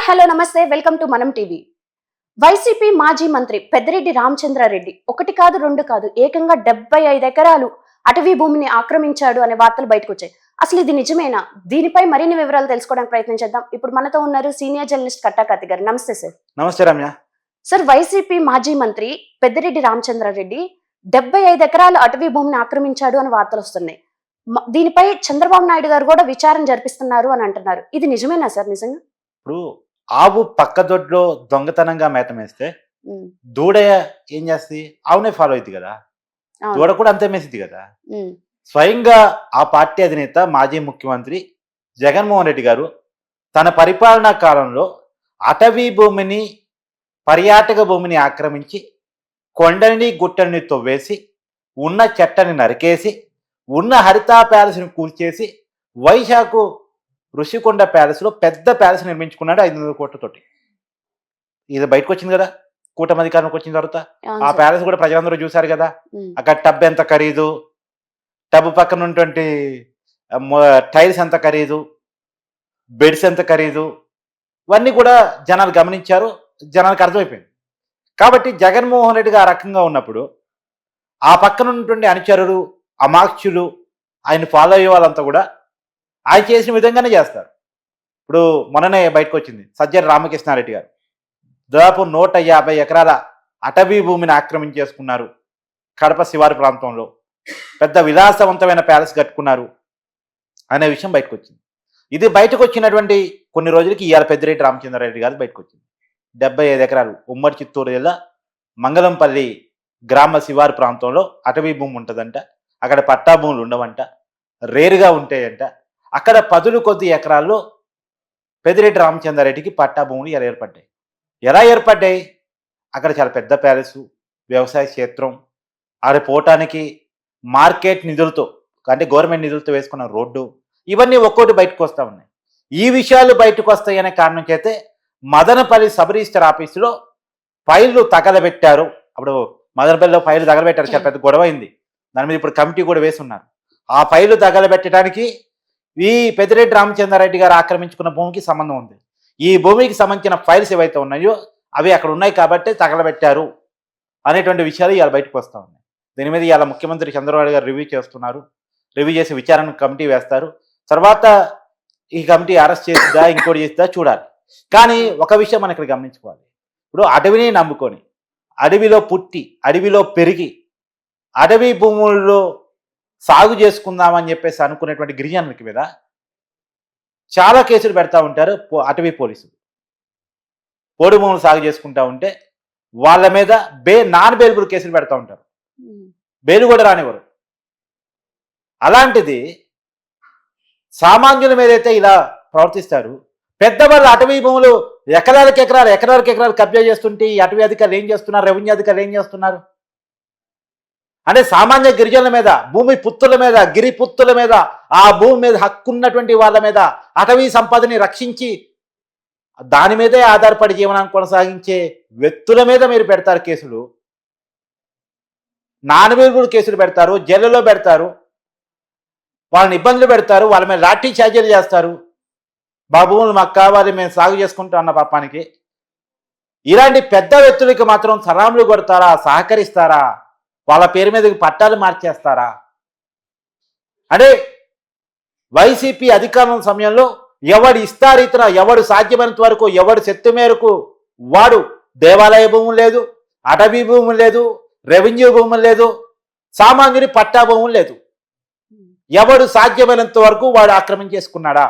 Hello నమస్తే welcome to మనం TV. YCP మాజీ మంత్రి పెద్దిరెడ్డి రామచంద్రారెడ్డి ఒకటి కాదు రెండు కాదు ఏకంగా 75 ఎకరాలు అటవీ భూమిని ఆక్రమించాడు అనే వార్తలు బయటకు వచ్చాయి. అసలు ఇది నిజమేనా? దీనిపై మరిన్ని వివరాలు తెలుసుకోవడానికి ప్రయత్నం చేద్దాం. ఇప్పుడు మనతో ఉన్నారు సీనియర్ జర్నలిస్ట్ కట్టా కార్తిక్ గారు. నమస్తే సార్. నమస్తే రమ్య. సార్, వైసీపీ మాజీ మంత్రి పెద్దిరెడ్డి రామచంద్రారెడ్డి 75 ఎకరాలు అటవీ భూమిని ఆక్రమించాడు అని వార్తలు వస్తున్నాయి. దీనిపై చంద్రబాబు నాయుడు గారు కూడా విచారణ జరిపిస్తున్నారు అని అంటున్నారు. ఇది నిజమేనా సార్? నిజంగా ఇప్పుడు ఆవు పక్క దొడ్లో దొంగతనంగా మేత మేస్తే దూడ ఏం చేస్తుంది? ఆవునే ఫాలో అవుతుంది కదా, దూడ కూడా అంతే మేసిద్ది కదా. స్వయంగా ఆ పార్టీ అధినేత మాజీ ముఖ్యమంత్రి జగన్మోహన్ రెడ్డి గారు తన పరిపాలనా కాలంలో అటవీ భూమిని, పర్యాటక భూమిని ఆక్రమించి కొండని గుట్టని తవ్వేసి ఉన్న చెట్టని నరికేసి ఉన్న హరితా ప్యాలెస్ని కూల్చేసి వైశాఖ ఋషికొండ ప్యాలెస్లో పెద్ద ప్యాలెస్ నిర్మించుకున్నాడు 500 కోట్లతోటి. ఇది బయటకు వచ్చింది కదా కూటమి అధికారంలోకి వచ్చిన తర్వాత. ఆ ప్యాలెస్ కూడా ప్రజలందరూ చూశారు కదా. అక్కడ టబ్ ఎంత ఖరీదు, టబ్ పక్కన ఉన్నటువంటి టైల్స్ ఎంత ఖరీదు, బెడ్స్ ఎంత ఖరీదు, ఇవన్నీ కూడా జనాలు గమనించారు, జనాలకు అర్థమైపోయింది. కాబట్టి జగన్మోహన్ రెడ్డిగా ఆ రకంగా ఉన్నప్పుడు ఆ పక్కన ఉన్నటువంటి అనుచరులు, అమాక్షులు, ఆయన ఫాలో అయ్యే వాళ్ళంతా కూడా ఆయన చేసిన విధంగానే చేస్తారు. ఇప్పుడు మొన్ననే బయటకు వచ్చింది సజ్జల రామకృష్ణారెడ్డి గారు దాదాపు 150 ఎకరాల అటవీ భూమిని ఆక్రమించేసుకున్నారు. కడప శివారు ప్రాంతంలో పెద్ద విలాసవంతమైన ప్యాలెస్ కట్టుకున్నారు అనే విషయం బయటకు వచ్చింది. ఇది బయటకు వచ్చినటువంటి కొన్ని రోజులకి ఇవాళ పెద్దిరెడ్డి రామచంద్రారెడ్డి గారు బయటకు వచ్చింది. 75 ఎకరాలు ఉమ్మడి చిత్తూరు జిల్లా మంగళంపల్లి గ్రామ శివారు ప్రాంతంలో అటవీ భూమి ఉంటుందంట. అక్కడ పట్టా భూములు ఉండవంట, రేరుగా ఉంటాయంట. అక్కడ 10 కొద్ది ఎకరాల్లో పెద్దిరెడ్డి రామచంద్రారెడ్డికి పట్టా భూములు ఎలా ఏర్పడ్డాయి? అక్కడ చాలా పెద్ద ప్యాలెసు, వ్యవసాయ క్షేత్రం, ఆడ పోవటానికి మార్కెట్ నిధులతో అంటే గవర్నమెంట్ నిధులతో వేసుకున్న రోడ్డు, ఇవన్నీ ఒక్కోటి బయటకు వస్తూ ఉన్నాయి. ఈ విషయాలు బయటకు వస్తాయనే కారణం చేతే మదనపల్లి సబ్ రిజిస్టర్ ఆఫీసులో ఫైళ్లు తగలబెట్టారు. అప్పుడు మదనపల్లిలో ఫైళ్లు తగలబెట్టారు, చాలా పెద్ద గొడవ అయింది. దాని మీద ఇప్పుడు కమిటీ కూడా వేసి ఉన్నారు. ఆ ఫైళ్లు తగలబెట్టడానికి ఈ పెద్దిరెడ్డి రామచంద్రారెడ్డి గారు ఆక్రమించుకున్న భూమికి సంబంధం ఉంది. ఈ భూమికి సంబంధించిన ఫైల్స్ ఏవైతే ఉన్నాయో అవి అక్కడ ఉన్నాయి కాబట్టి తగలబెట్టారు అనేటువంటి విషయాలు ఇవాళ బయటకు వస్తూ ఉన్నాయి. దీని మీద ఇవాళ ముఖ్యమంత్రి చంద్రబాబు గారు రివ్యూ చేస్తున్నారు. రివ్యూ చేసి విచారణ కమిటీ వేస్తారు. తర్వాత ఈ కమిటీ అరెస్ట్ చేస్తుందా ఇంకోటి చేస్తుందా చూడాలి. కానీ ఒక విషయం మనం ఇక్కడ గమనించుకోవాలి. ఇప్పుడు అడవిని నమ్ముకొని, అడవిలో పుట్టి, అడవిలో పెరిగి, అడవి భూముల్లో సాగు చేసుకుందామని చెప్పేసి అనుకునేటువంటి గిరిజనులకి మీద చాలా కేసులు పెడతా ఉంటారు అటవీ పోలీసులు. పోడు భూములు సాగు చేసుకుంటా ఉంటే వాళ్ళ మీద నాన్ బెయిలబుల్ కేసులు పెడతా ఉంటారు, బెయిల్ కూడా రానివ్వరు. అలాంటిది సామాన్యుల మీద అయితే ఇలా ప్రవర్తిస్తారు. పెద్దవాళ్ళు అటవీ భూములు ఎకరాలకు ఎకరాలు కబ్జా చేస్తుంటే ఈ అటవీ అధికారులు ఏం చేస్తున్నారు, రెవెన్యూ అధికారులు ఏం చేస్తున్నారు అంటే సామాన్య గిరిజనుల మీద, భూమి పుత్తుల మీద, గిరి పుత్తుల మీద, ఆ భూమి మీద హక్కున్నటువంటి వాళ్ళ మీద, అటవీ సంపదని రక్షించి దాని మీదే ఆధారపడి జీవనాన్ని కొనసాగించే వ్యక్తుల మీద మీరు పెడతారు కేసులు. నాన్ కేసులు పెడతారు, జైలులో పెడతారు, వాళ్ళని ఇబ్బందులు పెడతారు, వాళ్ళ మీద లాఠీ చార్జీలు చేస్తారు. భూములు మాకు కావాలి, మేము సాగు చేసుకుంటాం అన్న పాపానికి. ఇలాంటి పెద్ద వ్యక్తులకి మాత్రం సలాములు కొడతారా, సహకరిస్తారా, వాళ్ళ పేరు మీద పట్టాలు మార్చేస్తారా? అంటే వైసీపీ అధికారం సమయంలో ఎవడు ఇష్టారీతన, ఎవడు సాధ్యమైనంత వరకు, ఎవడు శక్తి మేరకు వాడు దేవాలయ భూములు లేదు, అటవీ భూములు లేదు, రెవెన్యూ భూములు లేదు, సామాన్యుడి పట్టా భూములు లేదు. ఎవడు సాధ్యమైనంత వరకు వాడు ఆక్రమించేసుకున్నాడా?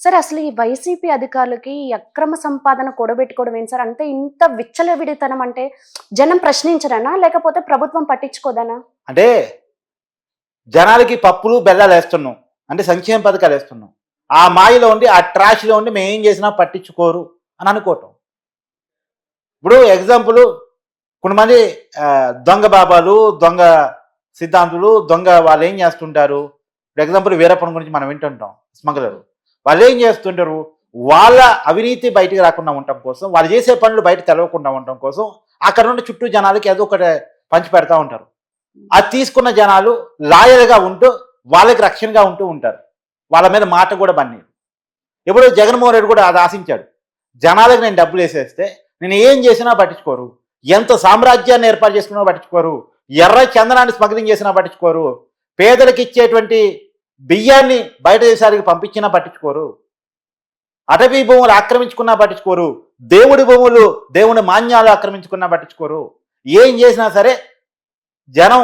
సార్, అసలు ఈ వైసీపీ అధికారులకి అక్రమ సంపాదన కూడబెట్టుకోవడం ఏంటి సార్? అంటే ఇంత విచ్చలవిడితనం అంటే జనం ప్రశ్నించరనా, లేకపోతే ప్రభుత్వం పట్టించుకోదనా? అంటే జనాలకి పప్పులు బెల్లాలు వేస్తున్నాం, అంటే సంక్షేమ పథకాలు వేస్తున్నాం. ఆ మాయలో ఉండి, ఆ ట్రాష్లో ఉండి మేము ఏం చేసినా పట్టించుకోరు అని అనుకోవటం. ఇప్పుడు ఎగ్జాంపుల్ కొంతమంది దొంగ బాబాలు, దొంగ సిద్ధాంతులు, దొంగ వాళ్ళు ఏం చేస్తుంటారు. ఇప్పుడు ఎగ్జాంపుల్ వీరప్పన్ గురించి మనం వింటుంటాం, స్మగ్లరు. వాళ్ళు ఏం చేస్తుంటారు, వాళ్ళ అవినీతి బయటకు రాకుండా ఉండటం కోసం, వాళ్ళు చేసే పనులు బయట తెలవకుండా ఉండటం కోసం అక్కడ నుండి చుట్టూ జనాలకి ఏదో ఒకటి పంచి పెడతా ఉంటారు. అది తీసుకున్న జనాలు లాయల్గా ఉంటూ వాళ్ళకి రక్షణగా ఉంటూ ఉంటారు. వాళ్ళ మీద మాట కూడా బన్నీ. ఇప్పుడు జగన్మోహన్ రెడ్డి కూడా అది ఆశించాడు. జనాలకు నేను డబ్బులు వేసేస్తే నేను ఏం చేసినా పట్టించుకోరు, ఎంత సామ్రాజ్యాన్ని ఏర్పాటు చేసుకున్నా పట్టించుకోరు, ఎర్ర చందనాన్ని స్మగ్లింగ్ చేసినా పట్టించుకోరు, పేదలకు ఇచ్చేటువంటి బియ్యాన్ని బయట దేశాలకు పంపించినా పట్టించుకోరు, అటవీ భూములు ఆక్రమించుకున్నా పట్టించుకోరు, దేవుడి భూములు దేవుని మాన్యాలు ఆక్రమించుకున్నా పట్టించుకోరు. ఏం చేసినా సరే జనం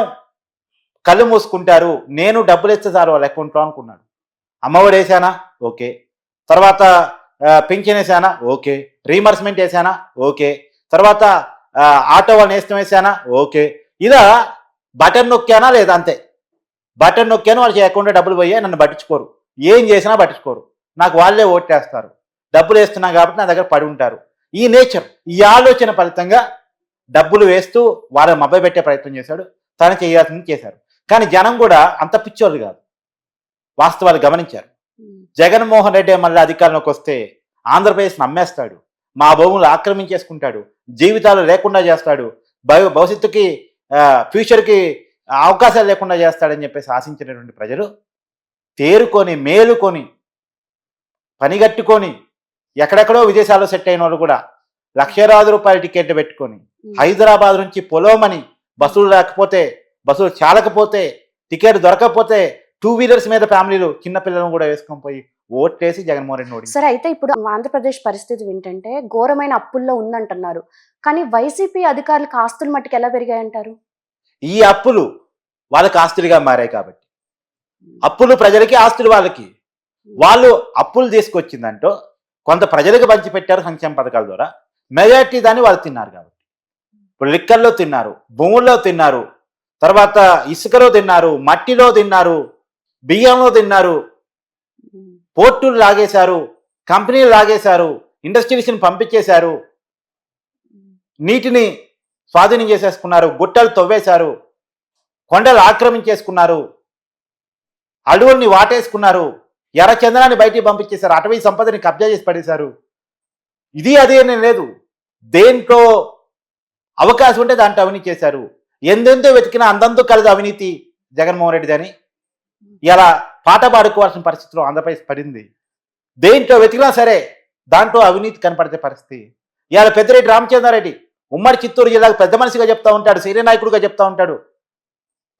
కళ్ళు మూసుకుంటారు. నేను డబ్బులు ఇస్తే సార్ వాళ్ళ అకౌంట్లో అనుకున్నాడు. అమ్మఒడి వేసానా, ఓకే. తర్వాత పింఛన్ వేసానా, ఓకే. రీమర్స్మెంట్ వేసానా, ఓకే. తర్వాత ఆటో వాళ్ళని వేసానా, ఓకే. ఇలా బటన్ నొక్కానా లేదా, అంతే. బటన్ నొక్కాను, వాళ్ళకి అకౌంట్లో డబ్బులు పోయాయి, నన్ను పట్టించుకోరు. ఏం చేసినా పట్టించుకోరు. నాకు వాళ్ళే ఓటేస్తారు, డబ్బులు వేస్తున్నా కాబట్టి నా దగ్గర పడి ఉంటారు. ఈ నేచర్, ఈ ఆలోచన ఫలితంగా డబ్బులు వేస్తూ వాళ్ళని మభ్య పెట్టే ప్రయత్నం చేశాడు. తను చేయాల్సింది చేశారు. కానీ జనం కూడా అంత పిచ్చోళ్ళు కాదు, వాస్తవాలు గమనించారు. జగన్మోహన్ రెడ్డి మళ్ళీ అధికారంలోకి వస్తే ఆంధ్రప్రదేశ్ నమ్మేస్తాడు, మా భూములు ఆక్రమించేసుకుంటాడు, జీవితాలు లేకుండా చేస్తాడు, భవిష్యత్తుకి ఫ్యూచర్కి అవకాశాలు లేకుండా చేస్తాడని చెప్పేసి ఆశించినటువంటి ప్రజలు తేరుకొని మేలుకొని పనిగట్టుకొని ఎక్కడెక్కడో విదేశాల్లో సెట్ అయిన వాళ్ళు కూడా లక్షలాది రూపాయల టికెట్లు పెట్టుకొని హైదరాబాద్ నుంచి పొలోమని బస్సులు లేకపోతే, బస్సులు చాలకపోతే, టికెట్ దొరకకపోతే 2 వీలర్స్ మీద ఫ్యామిలీలు చిన్నపిల్లలను కూడా వేసుకొని పోయి ఓట్లేసి జగన్మోహన్ రెడ్డిని ఓడించారు. సరే, అయితే ఇప్పుడు ఆంధ్రప్రదేశ్ పరిస్థితి వింటుంటే ఘోరమైన అప్పుల్లో ఉందంటున్నారు. కానీ వైసీపీ అధికారులకు ఆస్తులు మట్టుకు ఎలా పెరిగాయంటారు? ఈ అప్పులు వాళ్ళకి ఆస్తులుగా మారాయి కాబట్టి, అప్పులు ప్రజలకి, ఆస్తులు వాళ్ళకి. వాళ్ళు అప్పులు తీసుకొచ్చిందంటూ కొంత ప్రజలకు పంచిపెట్టారు సంక్షేమ పథకాల ద్వారా, మెజార్టీ దాన్ని వాళ్ళు తిన్నారు కాబట్టి. ఇప్పుడు లిక్కర్లో తిన్నారు, భూముల్లో తిన్నారు, తర్వాత ఇసుకలో తిన్నారు, మట్టిలో తిన్నారు, బియ్యంలో తిన్నారు, పోర్టులు లాగేశారు, కంపెనీలు లాగేశారు, ఇండస్ట్రీస్ని పంపించేశారు, నీటిని స్వాధీనం చేసేసుకున్నారు, గుట్టలు తవ్వేశారు, కొండలు ఆక్రమించేసుకున్నారు, అడవుల్ని వాటేసుకున్నారు, ఎర్రచందనాన్ని బయటికి పంపించేశారు, అటవీ సంపదని కబ్జా చేసి పడేశారు. ఇది అదే లేదు, దేంట్లో అవకాశం ఉంటే దాంట్లో అవినీతి చేశారు. ఎందెంతో వెతికినా అందంతో కలిసి అవినీతి జగన్మోహన్ రెడ్డి అని ఇలా పాట పాడుకోవాల్సిన పరిస్థితిలో ఆంధ్రప్రదేశ్ పడింది. దేంట్లో వెతికినా సరే దాంట్లో అవినీతి కనపడితే పరిస్థితి. ఇవాళ పెద్దిరెడ్డి రామచంద్రారెడ్డి ఉమ్మడి చిత్తూరు జిల్లాకు పెద్ద మనిషిగా చెప్తా ఉంటాడు, సీనియర్ నాయకుడిగా చెప్తా ఉంటాడు.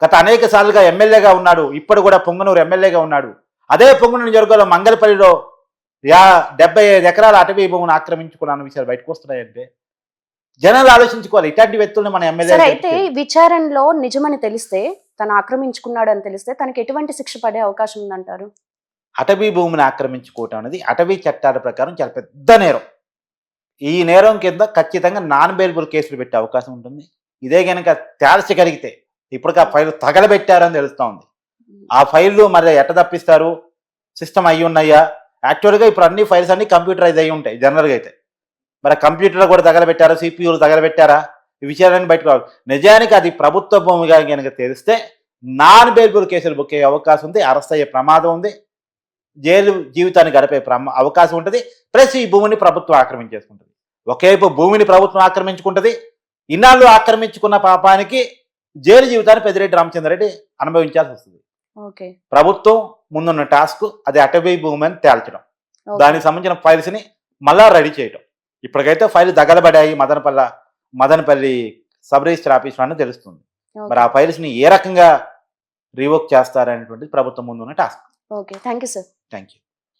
గత అనేక సార్లుగా ఎమ్మెల్యేగా ఉన్నాడు, ఇప్పుడు కూడా పొంగనూరు ఎమ్మెల్యేగా ఉన్నాడు. అదే పొంగనూరు నియోజకవర్గంలో మంగళపల్లిలో 75 ఎకరాల అటవీ భూమిని ఆక్రమించుకున్న విషయాలు బయటకు వస్తున్నాయంటే జనాలు ఆలోచించుకోవాలి. ఇట్లాంటి వ్యక్తులను మన ఎమ్మెల్యే. అయితే విచారణలో నిజమని తెలిస్తే, తను ఆక్రమించుకున్నాడు అని తెలిస్తే తనకి ఎటువంటి శిక్ష పడే అవకాశం ఉందంటారు? అటవీ భూమిని ఆక్రమించుకోవటం అనేది అటవీ చట్టాల ప్రకారం చాలా పెద్ద నేరం. ఈ నేరం కింద ఖచ్చితంగా నాన్ బెయిలబుల్ కేసులు పెట్టే అవకాశం ఉంటుంది. ఇదే కనుక తేల్చగలిగితే, ఇప్పటికి ఆ ఫైల్ తగలబెట్టారని తెలుస్తూ ఉంది. ఆ ఫైళ్ళు మరి ఎట్ట తప్పిస్తారు, సిస్టమ్ అయ్యి ఉన్నాయా? యాక్చువల్గా ఇప్పుడు అన్ని ఫైల్స్ అన్ని కంప్యూటరైజ్ అయ్యి ఉంటాయి జనరల్గా అయితే. మరి కంప్యూటర్లో కూడా తగలబెట్టారా, సిపియూలు తగలబెట్టారా, ఈ విషయాలన్నీ బయటకు రావాలి. నిజానికి అది ప్రభుత్వ భూమిగా కనుక తెలిస్తే నాన్ బెయిలబుల్ కేసులు బుక్ అయ్యే అవకాశం ఉంది, అరెస్ట్ అయ్యే ప్రమాదం ఉంది, జైలు జీవితాన్ని గడిపే అవకాశం ఉంటుంది. ప్లస్ ఈ భూమిని ప్రభుత్వం ఆక్రమించేసుకుంటుంది. ఒకేపు భూమిని ప్రభుత్వం ఆక్రమించుకుంటుంది, ఇన్నాళ్ళు ఆక్రమించుకున్న పాపానికి జైలు జీవితాన్ని పెద్దిరెడ్డి రామచంద్రారెడ్డి అనుభవించాల్సి వస్తుంది. ప్రభుత్వం ముందున్న టాస్క్ అది అటవీ భూమి అని తేల్చడం, దానికి సంబంధించిన ఫైల్స్ని మళ్ళా రెడీ చేయడం. ఇప్పటికైతే ఫైల్ దగలబడాయి మదనపల్లి సబ్ రిజిస్టర్ ఆఫీసులో అని తెలుస్తుంది. మరి ఆ ఫైల్స్ని ఏ రకంగా రివోక్ చేస్తారనేటువంటిది ప్రభుత్వం ముందున్న task. Okay, thank you sir. Thank you.